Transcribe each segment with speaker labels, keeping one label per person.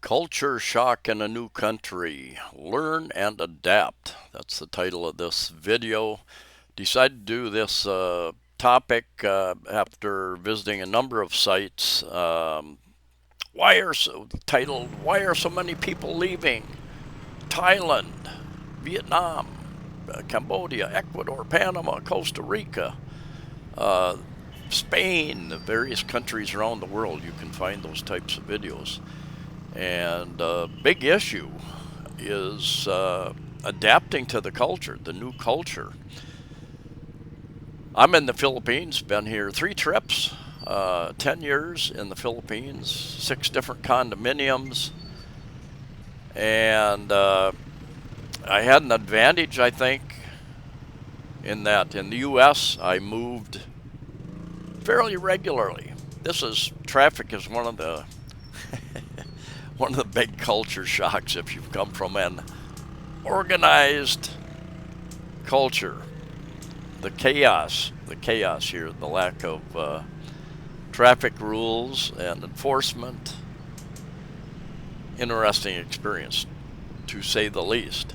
Speaker 1: Culture shock in a new country. Learn and adapt. That's the title of this video. Decided to do this topic after visiting a number of sites. Titled "Why Are So Many People Leaving?" Thailand, Vietnam, Cambodia, Ecuador, Panama, Costa Rica, uh, Spain, the various countries around the world. You can find those types of videos. And a big issue is adapting to the culture, the new culture. I'm in the Philippines, been here 3 trips, 10 years in the Philippines, 6 different condominiums. And I had an advantage, I think, in that in the U.S. I moved fairly regularly. Traffic is one of the one of the big culture shocks if you've come from an organized culture. The chaos here, the lack of traffic rules and enforcement. Interesting experience, to say the least.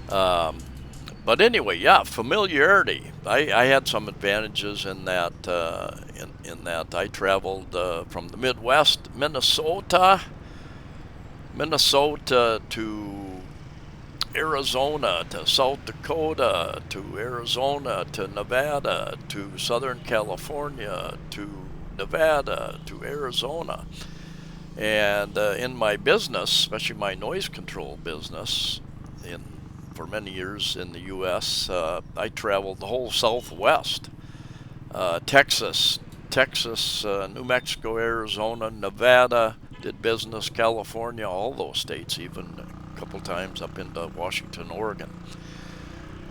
Speaker 1: But anyway, yeah, familiarity. I had some advantages in that. In that I traveled from the Midwest, Minnesota to Arizona to South Dakota to Arizona to Nevada to Southern California to Nevada to Arizona. And in my business, especially my noise control business, for many years in the U.S., I traveled the whole Southwest, Texas, New Mexico, Arizona, Nevada, did business, California, all those states, even a couple times up into Washington, Oregon,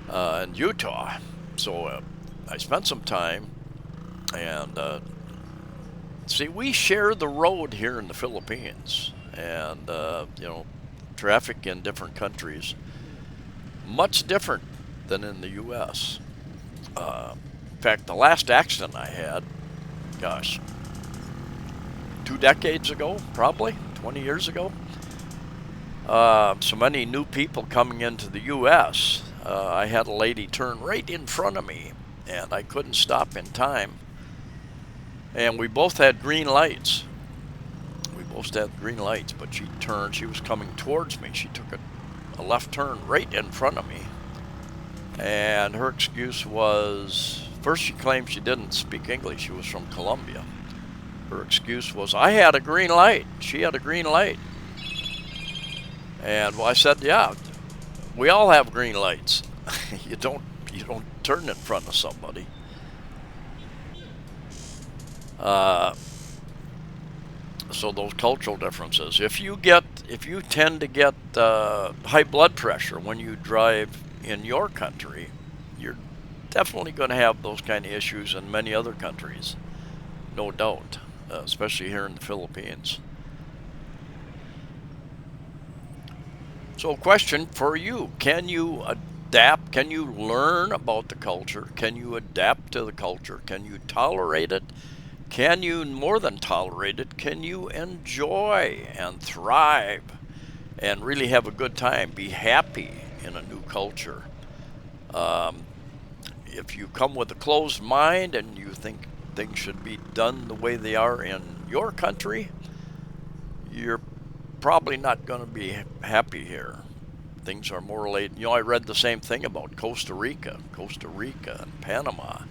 Speaker 1: and Utah. So I spent some time, and see, we share the road here in the Philippines, and traffic in different countries much different than in the U.S. In fact, the last accident I had, gosh, 2 decades ago, probably 20 years ago. So many new people coming into the U.S. I had a lady turn right in front of me, and I couldn't stop in time. And we both had green lights. But she turned. She was coming towards me. She took a left turn right in front of me. And her excuse was, first she claimed she didn't speak English. She was from Colombia. Her excuse was, I had a green light. She had a green light. And I said, yeah, we all have green lights. You don't turn in front of somebody. So those cultural differences. If you tend to get high blood pressure when you drive in your country, you're definitely going to have those kind of issues in many other countries, no doubt, especially here in the Philippines. So, question for you: can you adapt? Can you learn about the culture? Can you adapt to the culture? Can you tolerate it? Can you, more than tolerate it, can you enjoy and thrive and really have a good time, be happy in a new culture? If you come with a closed mind and you think things should be done the way they are in your country, you're probably not going to be happy here. Things are more late. I read the same thing about Costa Rica and Panama.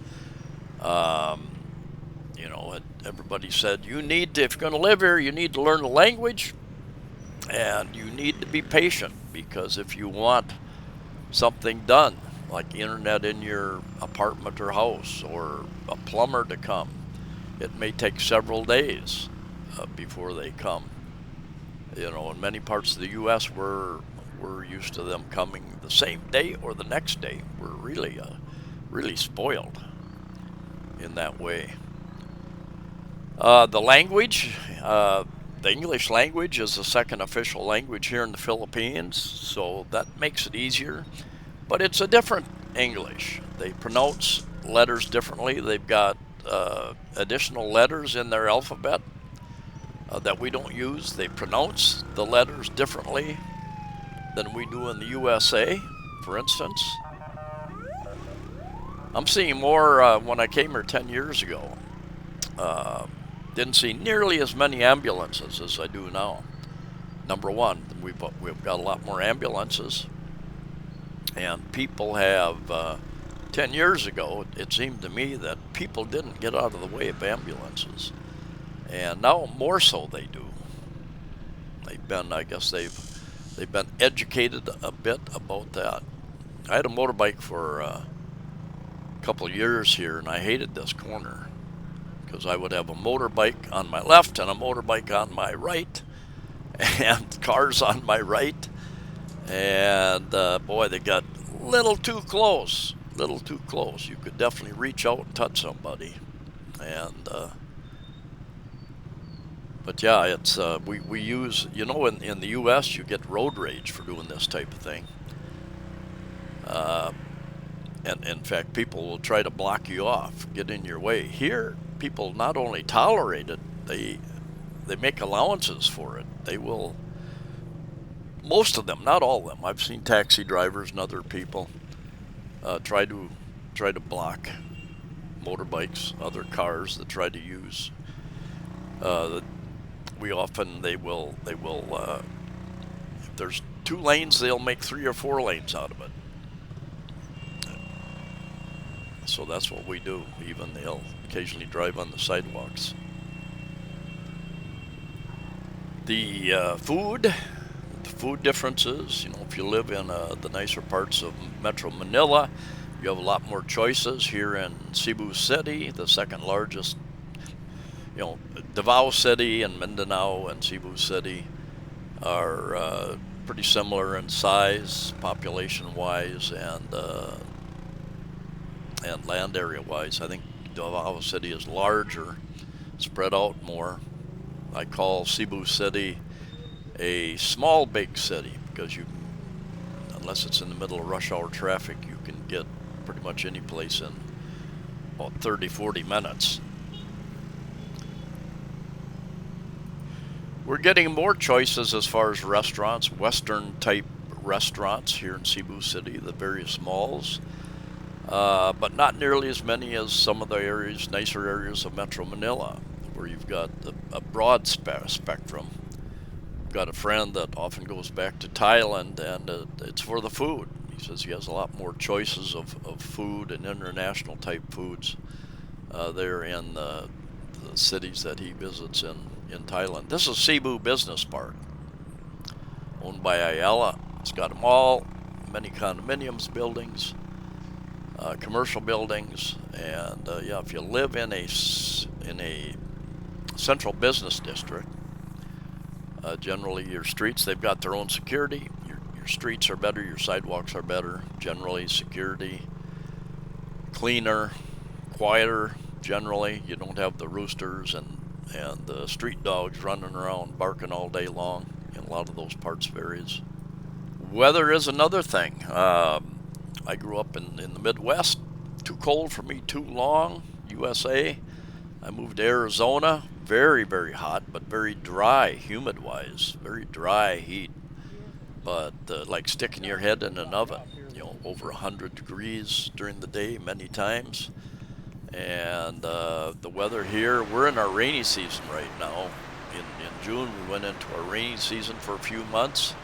Speaker 1: Everybody said, if you're going to live here, you need to learn the language, and you need to be patient, because if you want something done, like internet in your apartment or house, or a plumber to come, it may take several days before they come. In many parts of the U.S., we're used to them coming the same day or the next day. We're really spoiled in that way. The language, the English language is the second official language here in the Philippines, so that makes it easier. But it's a different English. They pronounce letters differently. They've got additional letters in their alphabet. that we don't use. They pronounce the letters differently than we do in the USA, for instance. I'm seeing more when I came here 10 years ago. Didn't see nearly as many ambulances as I do now. Number one, we've got a lot more ambulances, and people have, 10 years ago, it seemed to me that people didn't get out of the way of ambulances, and now more so they do. I guess they've been educated a bit about that. I had a motorbike for a couple of years here, and I hated this corner because I would have a motorbike on my left and a motorbike on my right, and cars on my right, and boy, they got a little too close. You could definitely reach out and touch somebody, and but yeah, it's we use, in the U.S. you get road rage for doing this type of thing. And in fact, people will try to block you off, get in your way. Here, people not only tolerate it, they make allowances for it. They will, most of them, not all of them. I've seen taxi drivers and other people try to block motorbikes, other cars that try to use. They will if there's 2 lanes, they'll make 3 or 4 lanes out of it. So that's what we do. Even they'll occasionally drive on the sidewalks. The food differences, if you live in the nicer parts of Metro Manila, you have a lot more choices. Here in Cebu City, the second largest, Davao City and Mindanao and Cebu City are pretty similar in size, population-wise, and land area-wise. I think Davao City is larger, spread out more. I call Cebu City a small big city because unless it's in the middle of rush hour traffic, you can get pretty much any place in about 30-40 minutes. We're getting more choices as far as restaurants, Western type restaurants here in Cebu City, the various malls, but not nearly as many as some of the nicer areas of Metro Manila, where you've got a broad spectrum. I've got a friend that often goes back to Thailand, and it's for the food. He says he has a lot more choices of food and international type foods there in the cities that he visits in Thailand. This is Cebu Business Park, owned by Ayala. It's got them all, many condominiums, buildings, commercial buildings, and if you live in a central business district, generally your streets, they've got their own security. Your streets are better, your sidewalks are better. Generally, security, cleaner, quieter. Generally, you don't have the roosters and the street dogs running around barking all day long in a lot of those parts of areas. Weather is another thing. I grew up in the Midwest. Too cold for me, too long. USA. I moved to Arizona. Very, very hot, but very dry, humid-wise. Very dry heat. But like sticking your head in an oven. Over 100 degrees during the day many times. And the weather here, we're in our rainy season right now. In June, we went into our rainy season for a few months.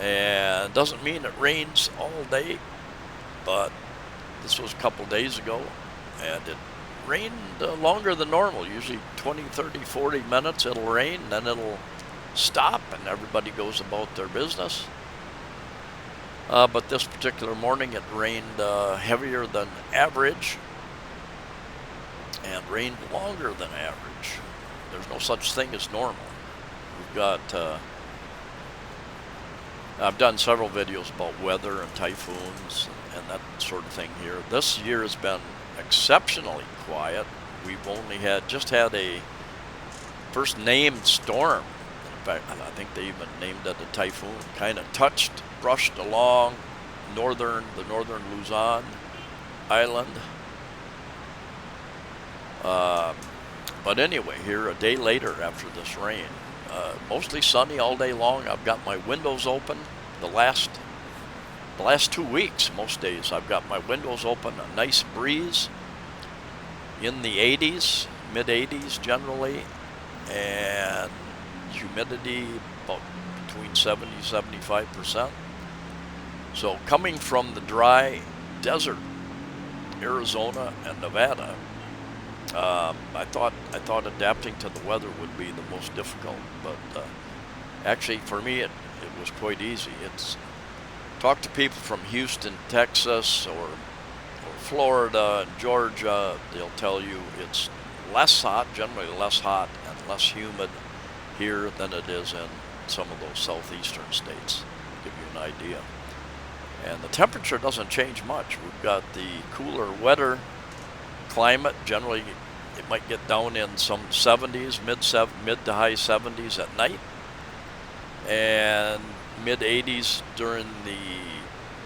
Speaker 1: And it doesn't mean it rains all day, but this was a couple days ago, and it rained longer than normal. Usually 20, 30, 40 minutes it'll rain, then it'll stop, and everybody goes about their business. But this particular morning it rained heavier than average, and rained longer than average. There's no such thing as normal. We've got, I've done several videos about weather and typhoons and that sort of thing here. This year has been exceptionally quiet. We've only had a first named storm. In fact, I think they even named it a typhoon. Kind of brushed along the northern Luzon island. But anyway, here a day later after this rain, mostly sunny all day long. I've got my windows open. The last the last 2 weeks, most days I've got my windows open. A nice breeze in the 80s, mid 80s generally, and humidity about between 70-75%. So coming from the dry desert, Arizona and Nevada, I thought adapting to the weather would be the most difficult, but actually for me it was quite easy. It's talk to people from Houston, Texas, or Florida, Georgia. They'll tell you it's less hot, generally less hot and less humid here than it is in some of those southeastern states. Give you an idea. And the temperature doesn't change much. We've got the cooler, wetter climate. Generally, it might get down in some 70s, mid to high 70s at night, and mid 80s during the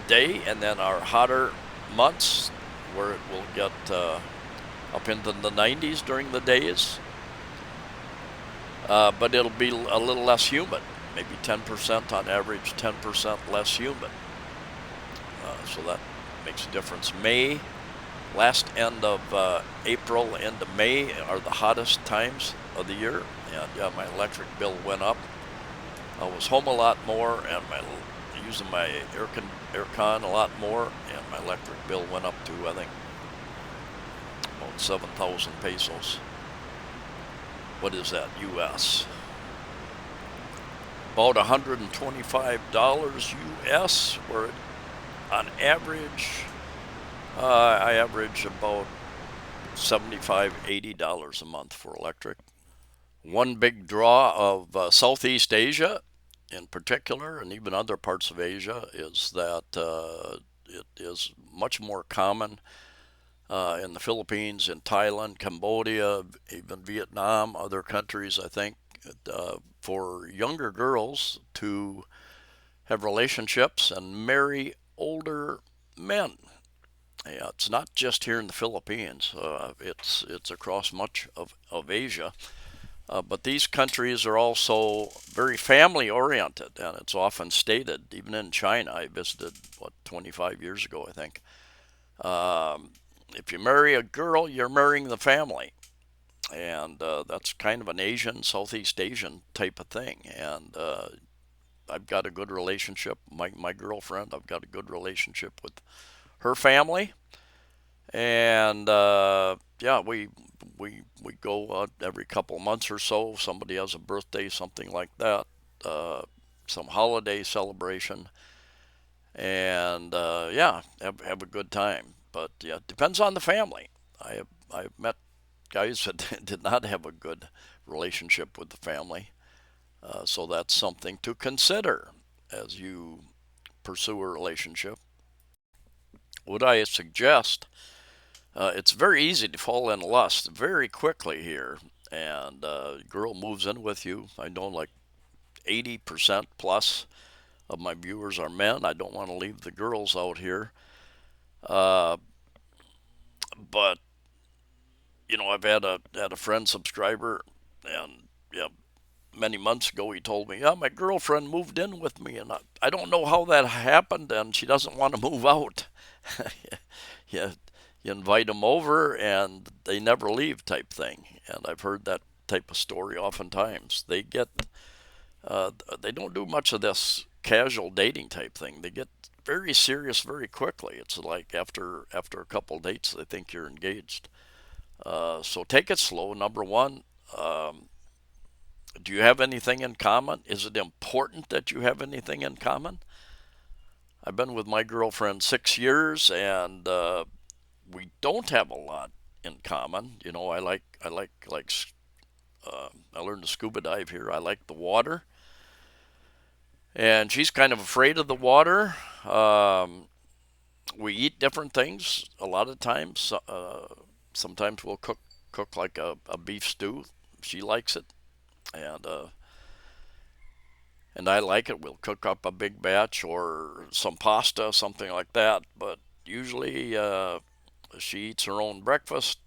Speaker 1: day, and then our hotter months where it will get up into the 90s during the days. But it'll be a little less humid, maybe 10% on average, 10% less humid. So that makes a difference. May, last end of April, end of May are the hottest times of the year, and yeah, my electric bill went up. I was home a lot more, and using my air con a lot more, and my electric bill went up to, I think, about 7,000 pesos. What is that, U.S.? About $125 U.S., where on average, I average about $75-80 a month for electric. One big draw of Southeast Asia in particular, and even other parts of Asia, is that it is much more common in the Philippines, in Thailand, Cambodia, even Vietnam, other countries, I think, for younger girls to have relationships and marry older men. Yeah, it's not just here in the Philippines. It's across much of Asia. But these countries are also very family oriented, and it's often stated, even in China. I visited, 25 years ago, I think. If you marry a girl, you're marrying the family. And that's kind of an Asian, Southeast Asian type of thing. And I've got a good relationship. My girlfriend, I've got a good relationship with her family. And yeah, we go every couple of months or so. Somebody has a birthday, something like that, some holiday celebration, and yeah, have a good time. But yeah, it depends on the family. I've met guys that did not have a good relationship with the family, so that's something to consider as you pursue a relationship. Would I suggest? It's very easy to fall in lust very quickly here, and girl moves in with you. I know like 80% plus of my viewers are men. I don't want to leave the girls out here, uh, but I've had a friend subscriber, and yeah, many months ago he told me, yeah, my girlfriend moved in with me, and I don't know how that happened, and she doesn't want to move out. Yeah, you invite them over and they never leave type thing. And I've heard that type of story oftentimes. They don't do much of this casual dating type thing. They get very serious very quickly. It's like after a couple dates, they think you're engaged. So take it slow. Number one, do you have anything in common? Is it important that you have anything in common? I've been with my girlfriend 6 years, and we don't have a lot in common. I learned to scuba dive here. I like the water, and she's kind of afraid of the water. We eat different things a lot of times. Sometimes we'll cook like a beef stew. She likes it, and and I like it. We'll cook up a big batch or some pasta, something like that. But usually she eats her own breakfast.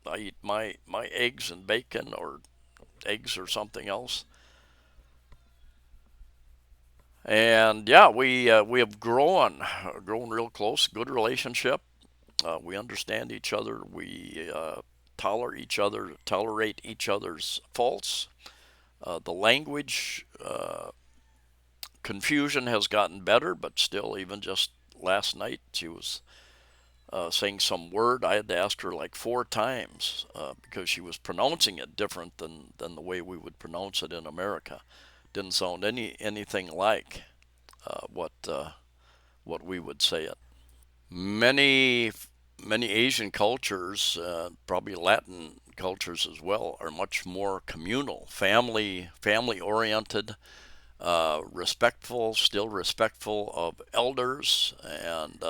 Speaker 1: I eat my eggs and bacon, or eggs or something else. And yeah, we have grown real close, good relationship. We understand each other. We tolerate each other's faults. The language confusion has gotten better, but still, even just last night, she was saying some word. I had to ask her like four times because she was pronouncing it different than the way we would pronounce it in America. Didn't sound anything like what we would say it. Many many Asian cultures, probably Latin cultures as well, are much more communal, family oriented, respectful, still respectful of elders, and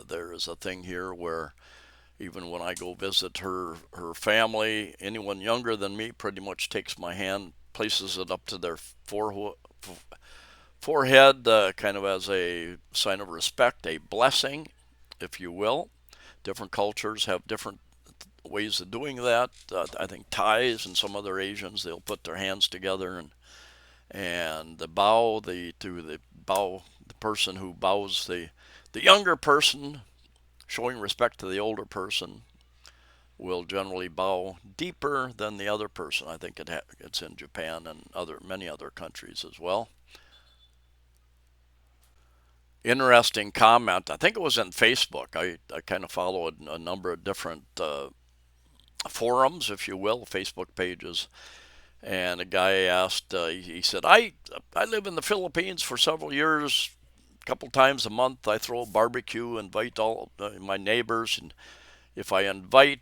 Speaker 1: there is a thing here where even when I go visit her family, anyone younger than me pretty much takes my hand, places it up to their forehead, kind of as a sign of respect, a blessing, if you will. Different cultures have different ways of doing that. I think Thais and some other Asians, they'll put their hands together and the person who bows the younger person, showing respect to the older person, will generally bow deeper than the other person. I think it's in Japan and many other countries as well. Interesting comment. I think it was in Facebook. I kind of followed a number of different forums, if you will, Facebook pages. And a guy asked, he said, I live in the Philippines for several years. A couple times a month, I throw a barbecue, invite all my neighbors, and if I invite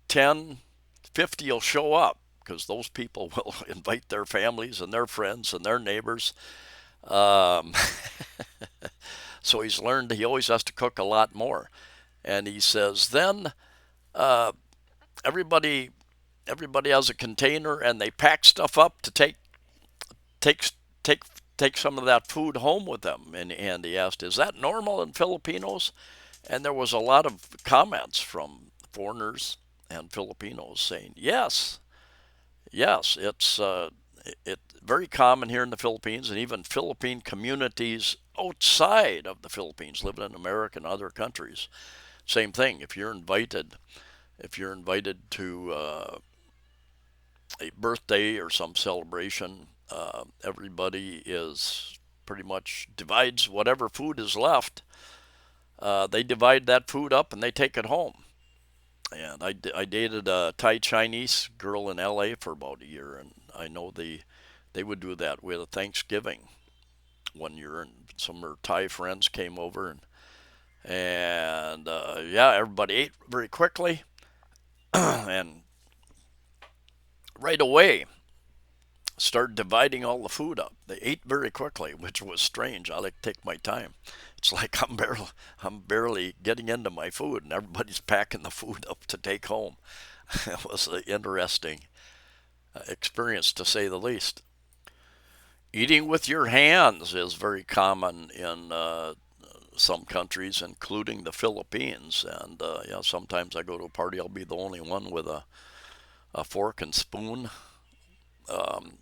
Speaker 1: 10, 50 will show up because those people will invite their families and their friends and their neighbors. Um, so he's learned he always has to cook a lot more. And he says, then uh, everybody everybody has a container and they pack stuff up to take take take some of that food home with them. And he asked, is that normal in Filipinos? And there was a lot of comments from foreigners and Filipinos saying, yes, yes, it's very common here in the Philippines, and even Philippine communities outside of the Philippines, living in America and other countries. Same thing. If you're invited to a birthday or some celebration, everybody is pretty much divides whatever food is left. They divide that food up and they take it home. And I dated a Thai Chinese girl in LA for about a year, and I know they would do that with a Thanksgiving one year, and some of her Thai friends came over, and yeah, everybody ate very quickly, and right away started dividing all the food up. They ate very quickly, which was strange. I like to take my time. It's like I'm barely getting into my food, and everybody's packing the food up to take home. It was an interesting experience, to say the least. Eating with your hands is very common in some countries, including the Philippines. And yeah, sometimes I go to a party, I'll be the only one with a fork and spoon. Um,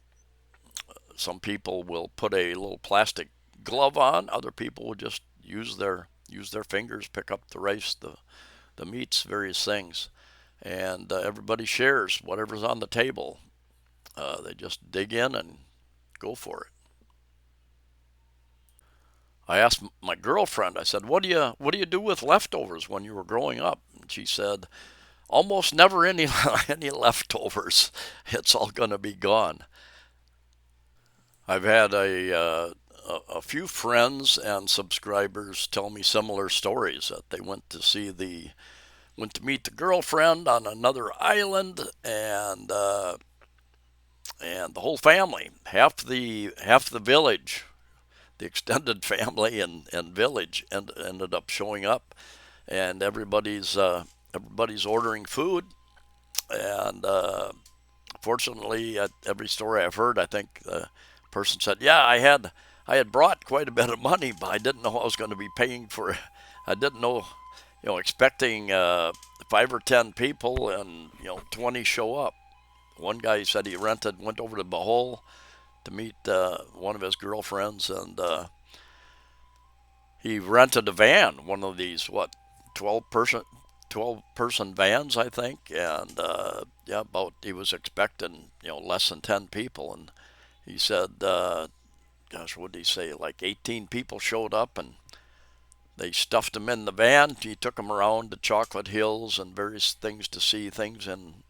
Speaker 1: some people will put a little plastic glove on. Other people will just use their fingers, pick up the rice, the meats, various things, and everybody shares whatever's on the table. They just dig in and go for it. I asked my girlfriend. I said, "What do you do with leftovers when you were growing up?" And she said, "Almost never any any leftovers. It's all going to be gone." I've had a few friends and subscribers tell me similar stories that they went to meet the girlfriend on another island, and the whole family, half the village, the extended family and village, ended up showing up, and everybody's ordering food, and fortunately, at every story I've heard, I think the person said, "Yeah, I had brought quite a bit of money, but I didn't know I was going to be paying for it. I didn't know expecting 5 or 10 people, and 20 show up. One guy said he went over to Bohol to meet one of his girlfriends, and he rented a van, one of these 12 person vans, I think, and yeah, about he was expecting less than 10 people, and he said, gosh, what did he say? Like 18 people showed up, and they stuffed him in the van. He took him around the Chocolate Hills and various things to see things in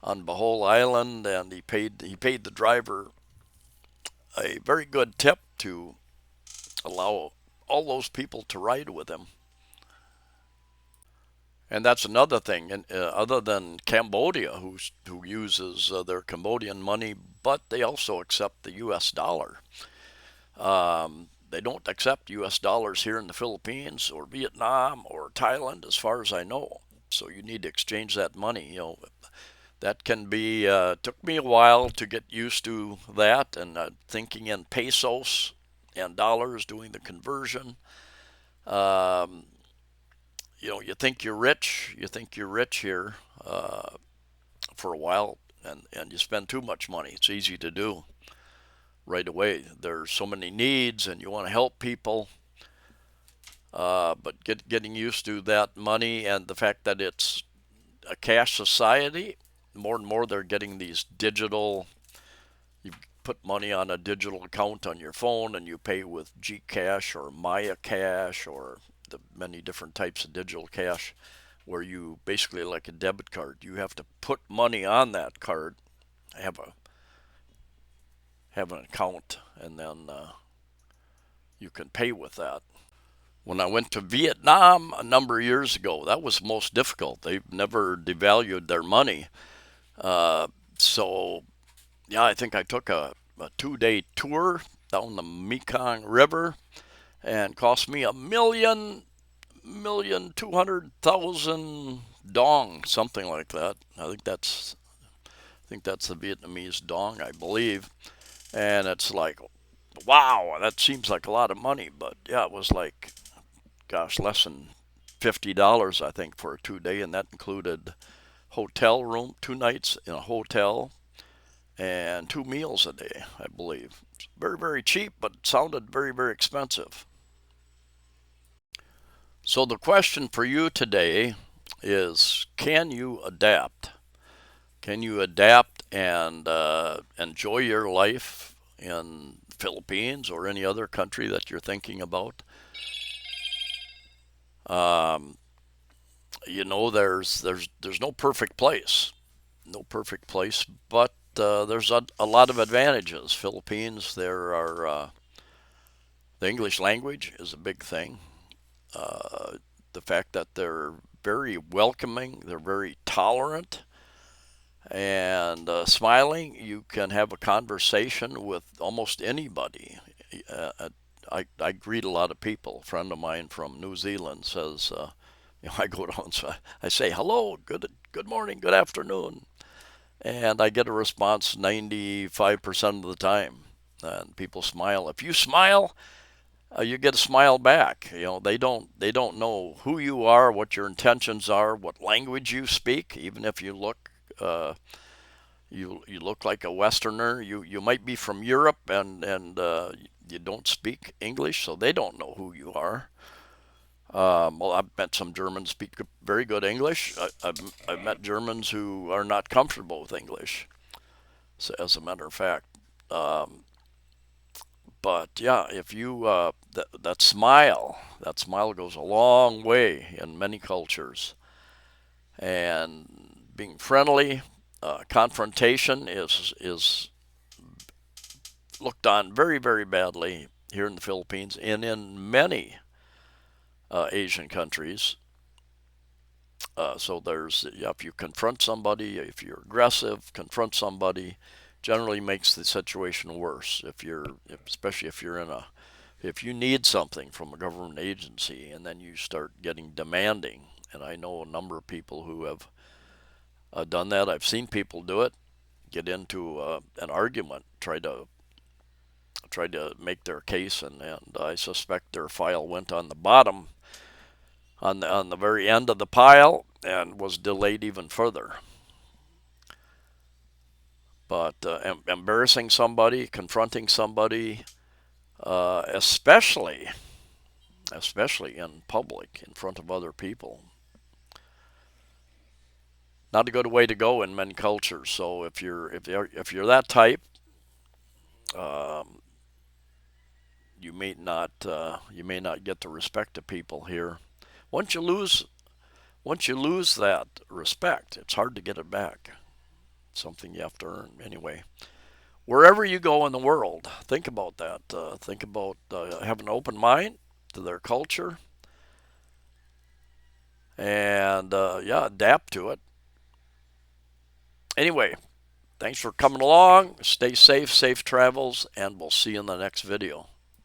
Speaker 1: on Bohol Island, and he paid the driver a very good tip to allow all those people to ride with him. And that's another thing. And other than Cambodia, who uses their Cambodian money, but they also accept the U.S. dollar. They don't accept U.S. dollars here in the Philippines or Vietnam or Thailand, as far as I know. So you need to exchange that money. That can be. Took me a while to get used to that, and thinking in pesos and dollars, doing the conversion. Um, you think you're rich. You think you're rich here for a while, and you spend too much money. It's easy to do right away. There's so many needs, and you want to help people. But getting used to that money and the fact that it's a cash society, more and more they're getting these digital. You put money on a digital account on your phone, and you pay with Gcash or Maya Cash or the many different types of digital cash, where you basically, like a debit card, you have to put money on that card, have a have an account, and then you can pay with that. When I went to Vietnam a number of years ago, that was most difficult. They've never devalued their money. Uh, so, yeah, I think I took a 2 day tour down the Mekong River, and cost me 1,200,000 dong, something like that. I think that's the Vietnamese dong, I believe. And it's like, wow, that seems like a lot of money, but yeah, it was like, gosh, less than $50, I think, for a 2 day, and that included hotel room, 2 nights in a hotel, and 2 meals a day, I believe. It's very, very cheap, but it sounded very, very expensive. So the question for you today is, can you adapt? Can you adapt and enjoy your life in Philippines or any other country that you're thinking about? Um, there's no perfect place, no perfect place, but there's a lot of advantages. Philippines, there are the English language is a big thing. Uh, the fact that they're very welcoming, they're very tolerant, and smiling. You can have a conversation with almost anybody. I greet a lot of people. A friend of mine from New Zealand says, I go down, so I say hello, good morning, good afternoon, and I get a response 95% of the time. And people smile. If you smile, you get a smile back. They don't know who you are, what your intentions are, what language you speak. Even if you look like a Westerner. You might be from Europe, and you don't speak English, so they don't know who you are. Well, I've met some Germans speak very good English. I've met Germans who are not comfortable with English, so, as a matter of fact. Um, but yeah, if you that smile goes a long way in many cultures, and being friendly. Confrontation is looked on very, very badly here in the Philippines and in many Asian countries. So if you confront somebody, if you're aggressive, confront somebody, generally makes the situation worse. Especially if you need something from a government agency, and then you start getting demanding. And I know a number of people who have done that. I've seen people do it, get into an argument, try to make their case, and I suspect their file went on the bottom on the very end of the pile and was delayed even further. But embarrassing somebody, confronting somebody, especially in public, in front of other people, not a good way to go in many cultures. So if you're that type, um, you may not get the respect of people here. Once you lose once you lose that respect, it's hard to get it back. It's something you have to earn anyway. Wherever you go in the world, think about that. Think about having an open mind to their culture, and yeah, adapt to it. Anyway, thanks for coming along. Stay safe, safe travels, and we'll see you in the next video.